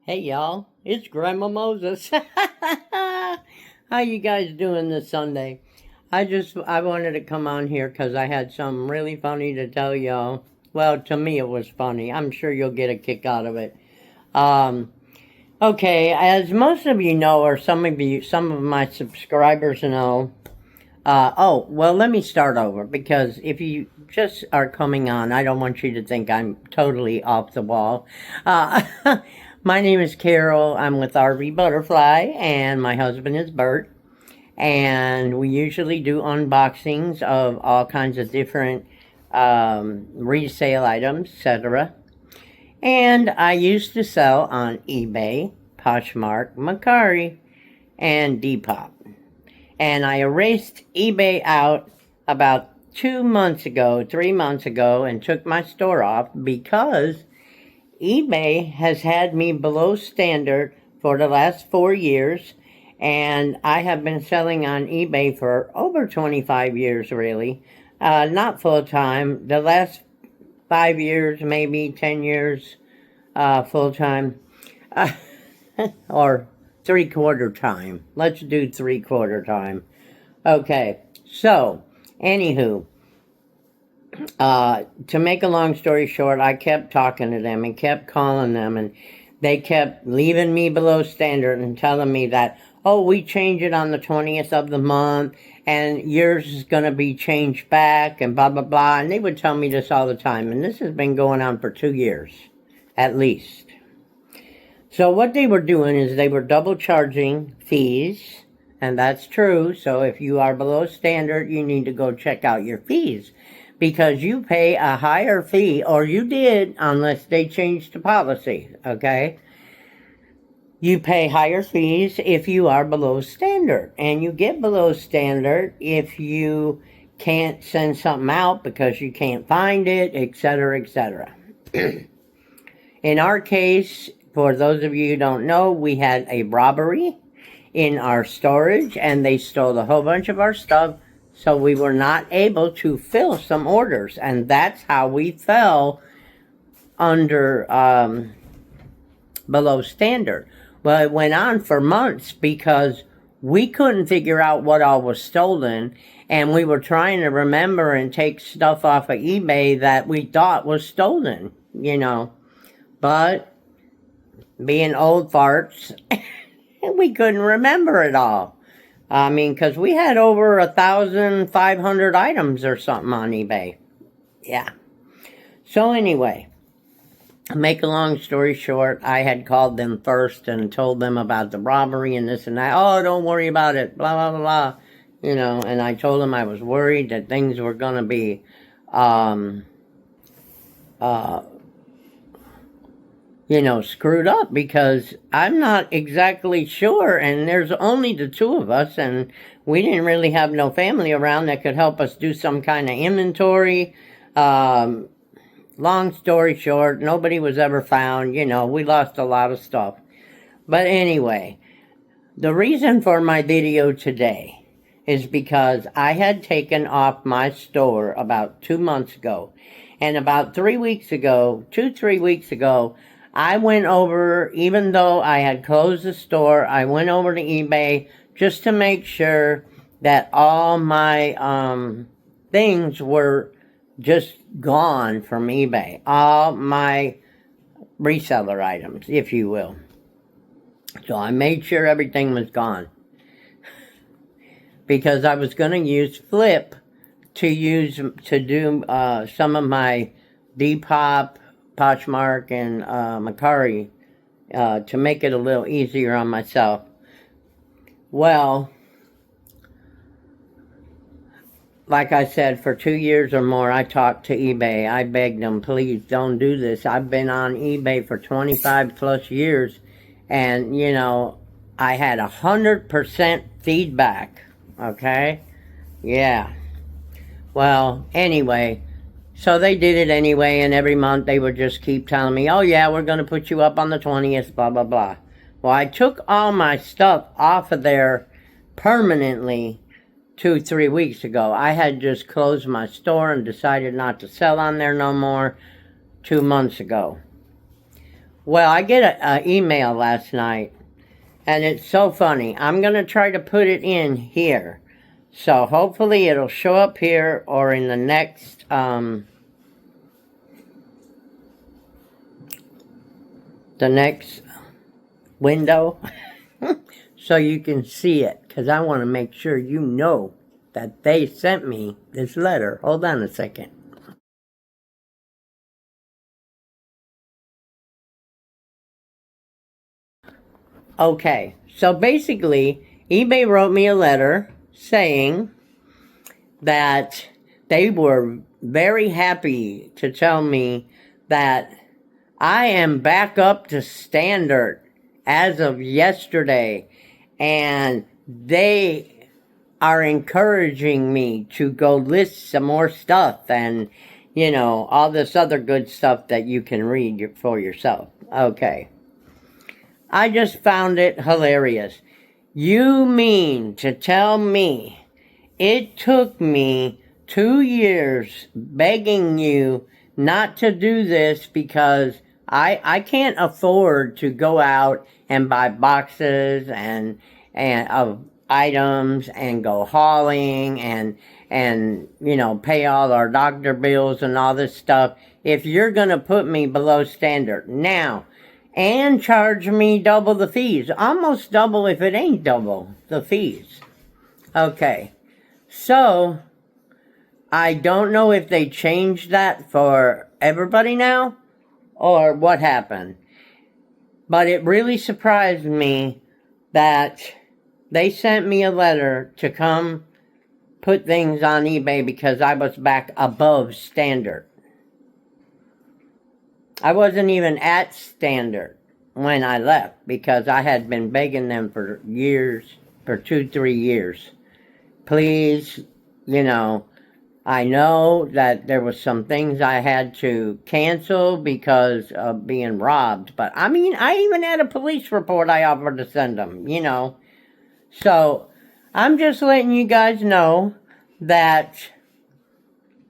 Hey y'all, it's Grandma Moses. How you guys doing this Sunday? I wanted to come on here because I had something really funny to tell y'all. Well, to me it was funny. I'm sure you'll get a kick out of it. Um, okay, as most of you know, or some of my subscribers know. Well, let me start over because if you just are coming on, I don't want you to think I'm totally off the wall. Uh, my name is Carol. I'm with RV Butterfly, and my husband is Bert. And we usually do unboxings of all kinds of different resale items, etc. And I used to sell on eBay, Poshmark, Mercari, and Depop. And I erased eBay out about 2 months ago, 3 months ago, and took my store off because eBay has had me below standard for the last 4 years. And I have been selling on eBay for over 25 years, really. Not full time. The last 5 years, maybe 10 years full time. Or 3/4 time. Let's do 3/4 time. Okay, so, anywho, to make a long story short, I kept talking to them and kept calling them, and they kept leaving me below standard and telling me that, oh, we change it on the 20th of the month, and yours is going to be changed back, and blah, blah, blah. And they would tell me this all the time, and this has been going on for 2 years, at least. So what they were doing is they were double charging fees, and that's true. So if you are below standard, you need to go check out your fees because you pay a higher fee, or you did, unless they changed the policy, okay? You pay higher fees if you are below standard, and you get below standard if you can't send something out because you can't find it, etc., etc. In our case, for those of you who don't know, we had a robbery in our storage, and they stole a whole bunch of our stuff, so we were not able to fill some orders, and that's how we fell under below standard. Well, it went on for months because we couldn't figure out what all was stolen, and we were trying to remember and take stuff off of eBay that we thought was stolen, But being old farts, we couldn't remember it all. I mean, because we had over 1,500 items or something on eBay. Yeah. So anyway, make a long story short, I had called them first and told them about the robbery and this and that. Oh, don't worry about it, blah, blah, blah, blah. And I told them I was worried that things were going to be screwed up because I'm not exactly sure, and there's only the two of us, and we didn't really have no family around that could help us do some kind of inventory. Long story short, nobody was ever found. We lost a lot of stuff. But anyway, the reason for my video today is because I had taken off my store about 2 months ago, and about 3 weeks ago, 3 weeks ago, I went over, even though I had closed the store, I went over to eBay just to make sure that all my things were just gone from eBay. All my reseller items, if you will. So I made sure everything was gone. Because I was going to use Flip to do some of my Depop, Poshmark, and Mercari to make it a little easier on myself. Well, like I said, for 2 years or more, I talked to eBay. I begged them, please don't do this. I've been on eBay for 25 plus years, and, I had 100% feedback, okay? Yeah. Well, anyway, so they did it anyway, and every month they would just keep telling me, oh yeah, we're going to put you up on the 20th, blah, blah, blah. Well, I took all my stuff off of there permanently 2-3 weeks ago. I had just closed my store and decided not to sell on there no more 2 months ago. Well, I get an email last night, and it's so funny. I'm going to try to put it in here. So hopefully it'll show up here or in the next window so you can see it, because I want to make sure you know that they sent me this letter. Hold on a second. Okay, so basically eBay wrote me a letter saying that they were very happy to tell me that I am back up to standard as of yesterday, and they are encouraging me to go list some more stuff and, all this other good stuff that you can read for yourself. Okay. I just found it hilarious. You mean to tell me it took me 2 years begging you not to do this because I can't afford to go out and buy boxes and of items and go hauling and pay all our doctor bills and all this stuff if you're going to put me below standard now and charge me double the fees, almost double if it ain't double the fees. Okay, so I don't know if they changed that for everybody now or what happened. But it really surprised me that they sent me a letter to come put things on eBay because I was back above standard. I wasn't even at standard when I left because I had been begging them for years, for 2-3 years. Please, I know that there was some things I had to cancel because of being robbed. But, I even had a police report I offered to send them, So, I'm just letting you guys know that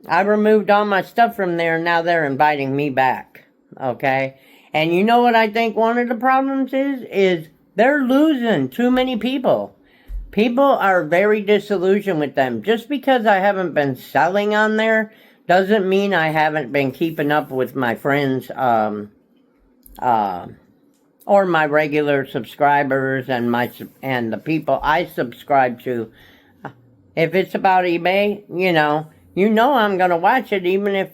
I removed all my stuff from there, and now they're inviting me back, okay? And you know what I think one of the problems is they're losing too many people. People are very disillusioned with them. Just because I haven't been selling on there doesn't mean I haven't been keeping up with my friends or my regular subscribers and the people I subscribe to. If it's about eBay, I'm going to watch it even if,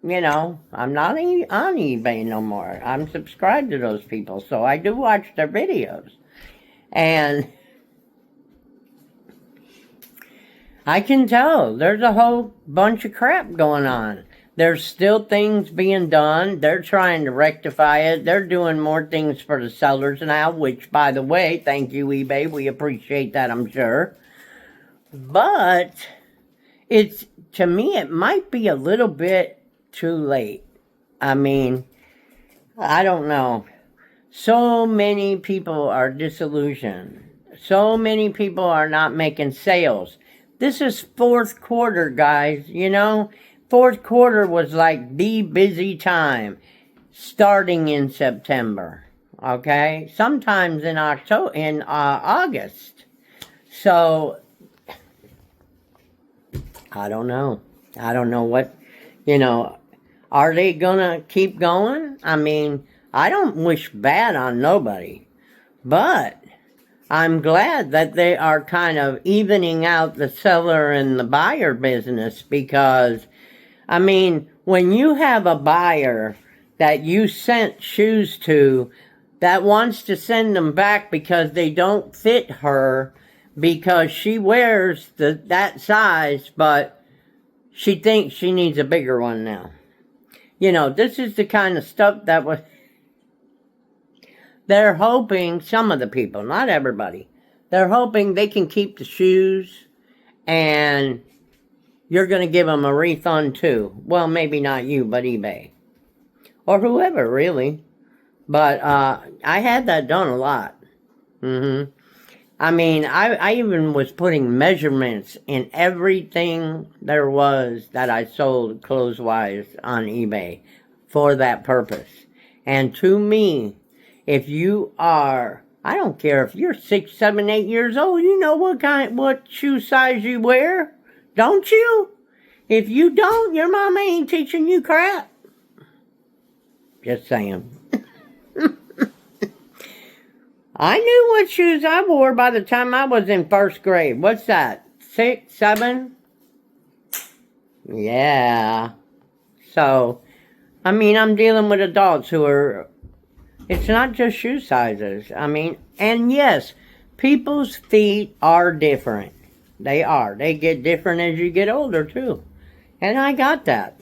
I'm not on eBay no more. I'm subscribed to those people, so I do watch their videos. And I can tell there's a whole bunch of crap going on. There's still things being done. They're trying to rectify it. They're doing more things for the sellers now, which, by the way, thank you, eBay. We appreciate that, I'm sure. But to me, it might be a little bit too late. I don't know. So many people are disillusioned. So many people are not making sales. This is fourth quarter, guys, Fourth quarter was like the busy time, starting in September, okay? Sometimes in August. So, I don't know. I don't know what, are they gonna keep going? I don't wish bad on nobody, but I'm glad that they are kind of evening out the seller and the buyer business because, when you have a buyer that you sent shoes to that wants to send them back because they don't fit her because she wears that size, but she thinks she needs a bigger one now. This is the kind of stuff that was... They're hoping, some of the people, not everybody, they're hoping they can keep the shoes and you're going to give them a refund too. Well, maybe not you, but eBay. Or whoever, really. But I had that done a lot. I even was putting measurements in everything there was that I sold clothes-wise on eBay for that purpose. And to me, if you are, I don't care if you're 6, 7, 8 years old, you know what shoe size you wear, don't you? If you don't, your mama ain't teaching you crap. Just saying. I knew what shoes I wore by the time I was in first grade. What's that? 6, 7? Yeah. So, I mean, I'm dealing with adults who are, it's not just shoe sizes. I mean, and yes, people's feet are different. They are. They get different as you get older, too. And I got that.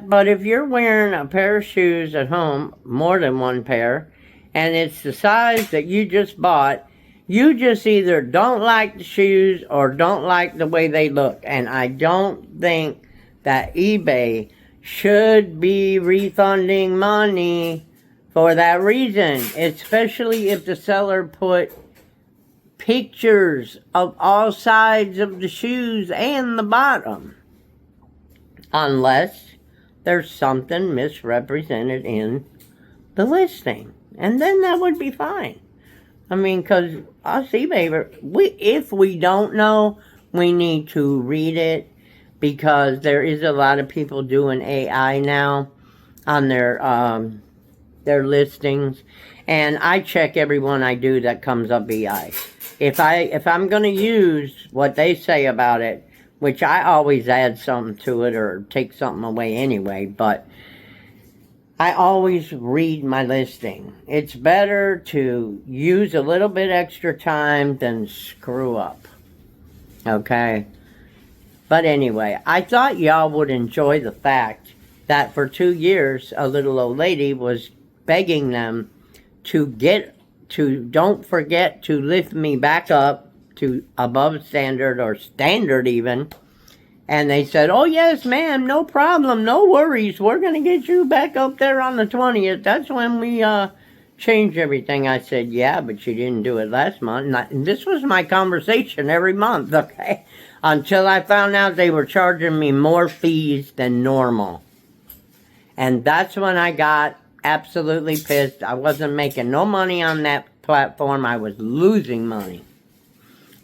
But if you're wearing a pair of shoes at home, more than one pair, and it's the size that you just bought, you just either don't like the shoes or don't like the way they look. And I don't think that eBay should be refunding money for that reason, especially if the seller put pictures of all sides of the shoes and the bottom. Unless there's something misrepresented in the listing. And then that would be fine. I mean, because us eBay, if we don't know, we need to read it, because there is a lot of people doing AI now on their listings, and I check every one I do that comes up BI. If I'm going to use what they say about it, which I always add something to it or take something away anyway, but I always read my listing. It's better to use a little bit extra time than screw up. Okay? But anyway, I thought y'all would enjoy the fact that for 2 years, a little old lady was begging them to don't forget to lift me back up to above standard or standard even. And they said, oh, yes, ma'am, no problem, no worries. We're going to get you back up there on the 20th. That's when we change everything. I said, yeah, but you didn't do it last month. And this was my conversation every month, okay? Until I found out they were charging me more fees than normal. And that's when I got absolutely pissed. I wasn't making no money on that platform. I was losing money.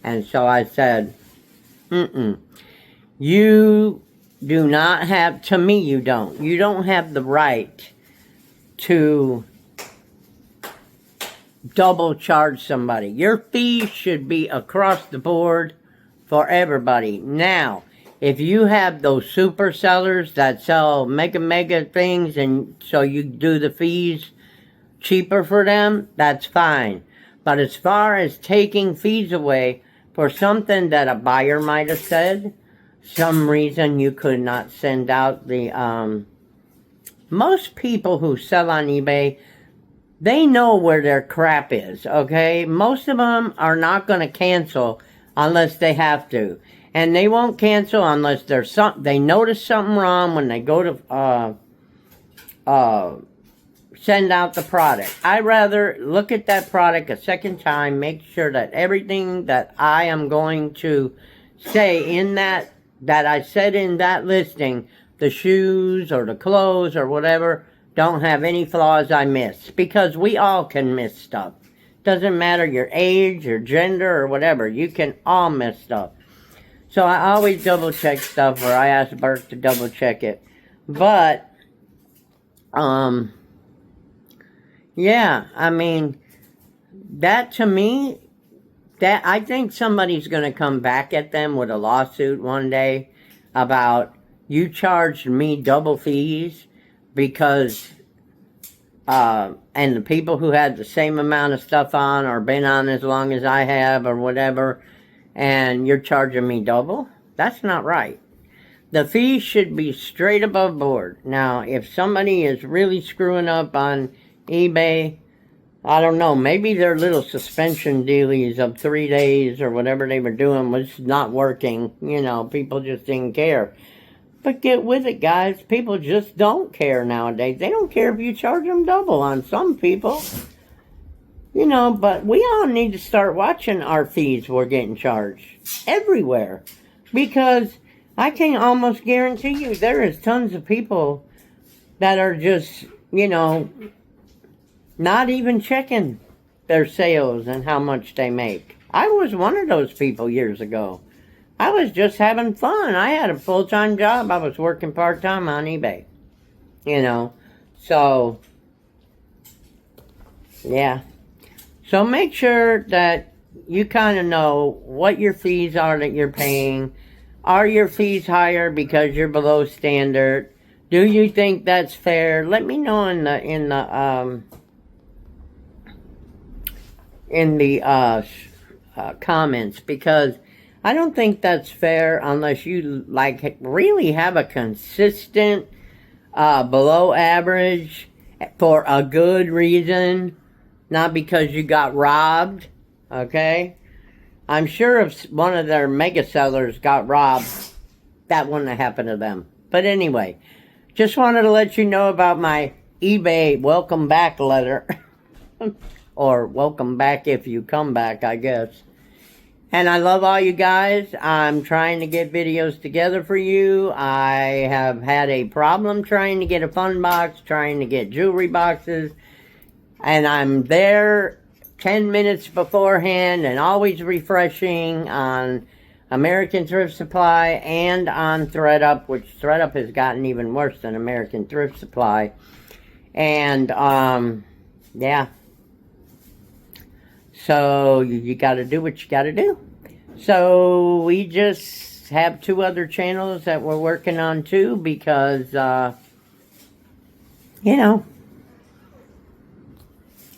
And so I said, you do not have, to me you don't have the right to double charge somebody. Your fees should be across the board for everybody. Now, if you have those super sellers that sell mega things, and so you do the fees cheaper for them, that's fine. But as far as taking fees away for something that a buyer might have said, some reason you could not send out the, most people who sell on eBay, they know where their crap is, okay? Most of them are not going to cancel unless they have to. And they won't cancel unless they notice something wrong when they go to send out the product. I'd rather look at that product a second time, make sure that everything that I am going to say in that I said in that listing, the shoes or the clothes or whatever, don't have any flaws I miss. Because we all can miss stuff. Doesn't matter your age, your gender, or whatever. You can all miss stuff. So I always double check stuff, or I ask Burke to double check it. But, yeah, I mean, that to me, that I think somebody's going to come back at them with a lawsuit one day about, you charged me double fees because, and the people who had the same amount of stuff on or been on as long as I have or whatever, and you're charging me double? That's not right. The fees should be straight above board. Now, if somebody is really screwing up on eBay, I don't know, maybe their little suspension dealies of 3 days or whatever they were doing was not working. You know, people just didn't care. But get with it, guys. People just don't care nowadays. They don't care if you charge them double on some people. You know, but we all need to start watching our fees we're getting charged everywhere. Because I can almost guarantee you there is tons of people that are just you know, not even checking their sales and how much they make. I was one of those people years ago. I was just having fun. I had a full-time job. I was working part-time on eBay. You know, so, yeah. So make sure that you kind of know what your fees are that you're paying. Are your fees higher because you're below standard? Do you think that's fair? Let me know in the comments, because I don't think that's fair unless you like really have a consistent below average for a good reason, not because you got robbed. Okay, I'm sure if one of their mega sellers got robbed, that wouldn't have happened to them. But anyway, just wanted to let you know about my eBay welcome back letter. Or welcome back if you come back, I guess. And I love all you guys. I'm trying to get videos together for you. I have had a problem trying to get a fun box, trying to get jewelry boxes. And I'm there 10 minutes beforehand and always refreshing on American Thrift Supply and on ThreadUp, which ThreadUp has gotten even worse than American Thrift Supply. And, yeah. So, you got to do what you got to do. So, we just have 2 other channels that we're working on too, because, you know,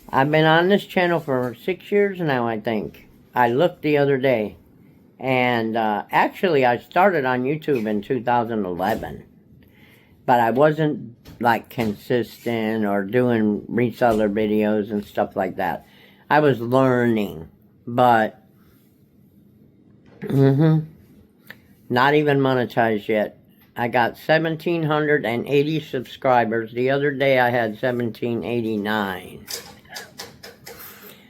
I've been on this channel for 6 years now, I think. I looked the other day. And, actually, I started on YouTube in 2011. But I wasn't, like, consistent or doing reseller videos and stuff like that. I was learning, but not even monetized yet. I got 1,780 subscribers. The other day I had 1,789.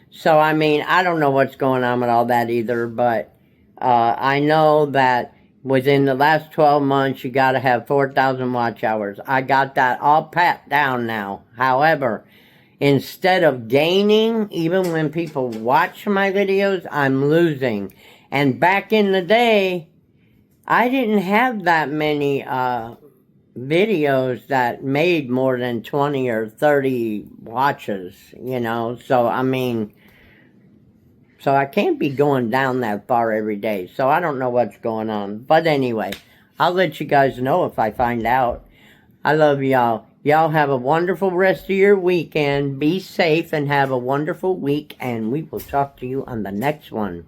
So, I mean, I don't know what's going on with all that either, but I know that within the last 12 months, you got to have 4,000 watch hours. I got that all pat down now. However, instead of gaining, even when people watch my videos, I'm losing. And back in the day, I didn't have that many videos that made more than 20 or 30 watches, you know. So, I mean, so I can't be going down that far every day. So, I don't know what's going on. But anyway, I'll let you guys know if I find out. I love y'all. Y'all have a wonderful rest of your weekend. Be safe and have a wonderful week. And we will talk to you on the next one.